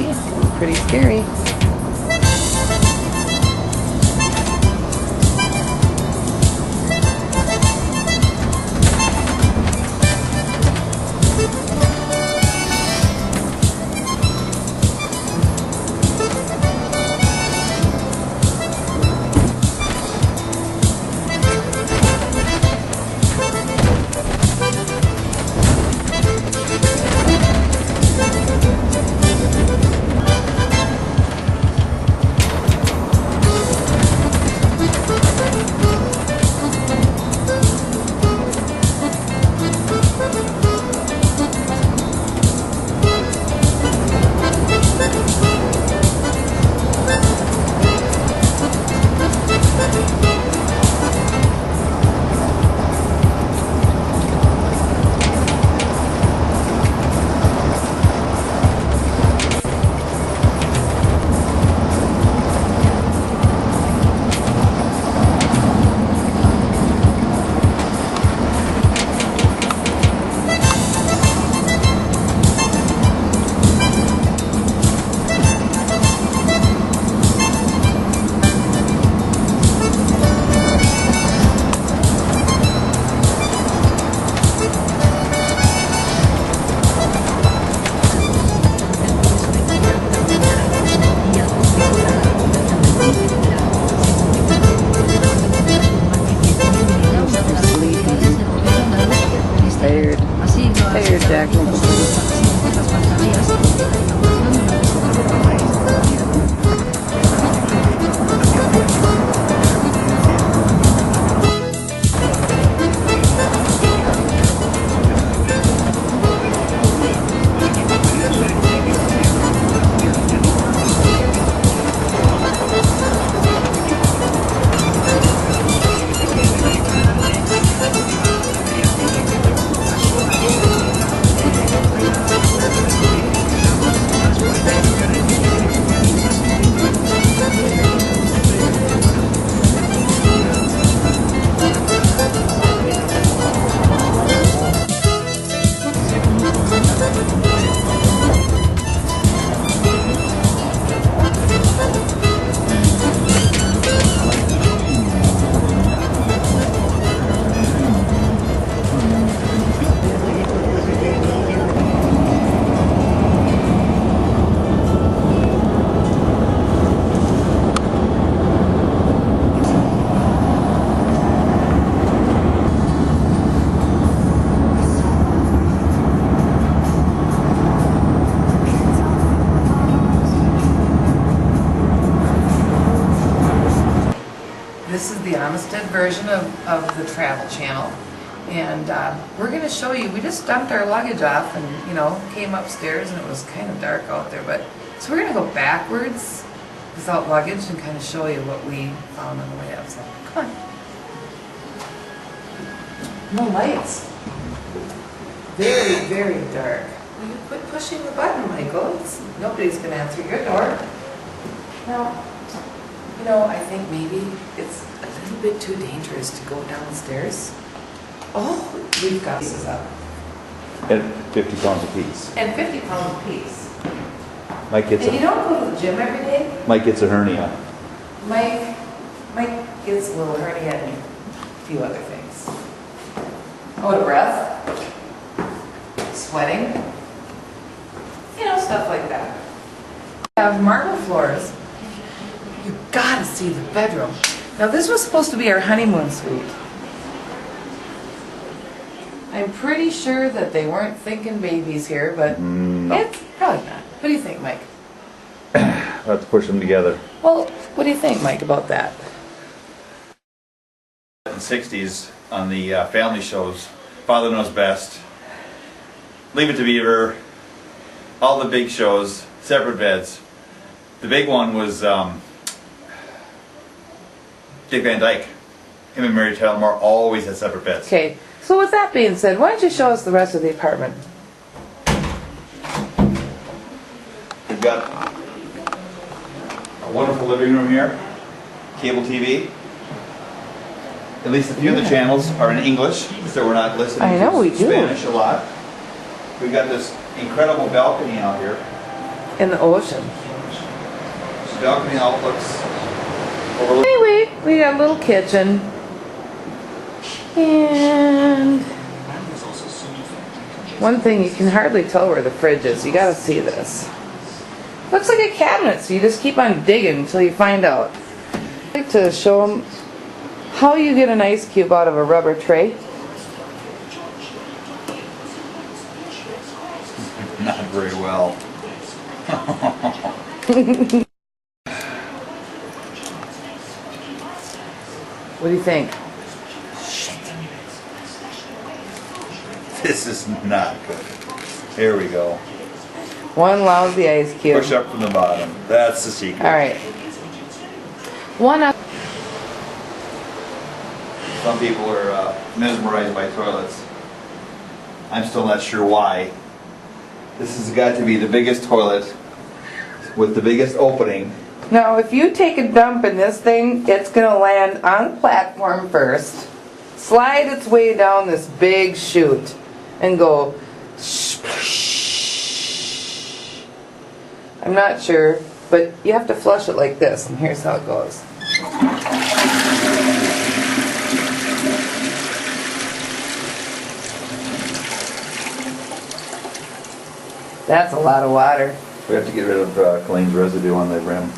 see? Pretty scary. Tired, Jack. This is the Amistad version of the travel channel, and we're going to show you. We just dumped our luggage off and, you know, came upstairs, and it was kind of dark out there, but so we're going to go backwards without luggage and kind of show you what we found on the way up. So come on. No lights. Very, very dark. Will you quit pushing the button, Michael? Nobody's going to answer your door. Now, you know, I think maybe it's a little bit too dangerous to go downstairs. Oh, we've got pieces up. At 50 pounds apiece. And 50 pounds apiece. Mike gets and you don't go to the gym every day? Mike gets a hernia. Mike gets a little hernia and a few other things. Out of breath. Sweating. You know, stuff like that. We have marble floors. You gotta see the bedroom. Now this was supposed to be our honeymoon suite. I'm pretty sure that they weren't thinking babies here, but No. it's probably not. What do you think, Mike? Let's push them together. Well, what do you think, Mike, about that? In the 60s on the family shows, Father Knows Best, Leave It to Beaver, all the big shows, separate beds. The big one was Dick Van Dyke. Him and Mary Tyler Moore always had separate beds. Okay, so with that being said, why don't you show us the rest of the apartment? We've got a wonderful living room here, cable TV. At least a few of the channels are in English, so we're not listening to Spanish a lot. We've got this incredible balcony out here. in the ocean. Balcony outlooks overlook. Anyway, we got a little kitchen. And one thing, you can hardly tell where the fridge is. You gotta see this. Looks like a cabinet, so you just keep on digging until you find out. I'd like to show them how you get an ice cube out of a rubber tray. Not very well. What do you think? This is not good. Here we go. One lousy ice cube. Push up from the bottom. That's the secret. Alright. One up. Some people are mesmerized by toilets. I'm still not sure why. This has got to be the biggest toilet with the biggest opening. Now, if you take a dump in this thing, it's going to land on the platform first, slide its way down this big chute, and go splash. I'm not sure, but you have to flush it like this, and here's how it goes. That's a lot of water. We have to get rid of Colleen's residue on the rim.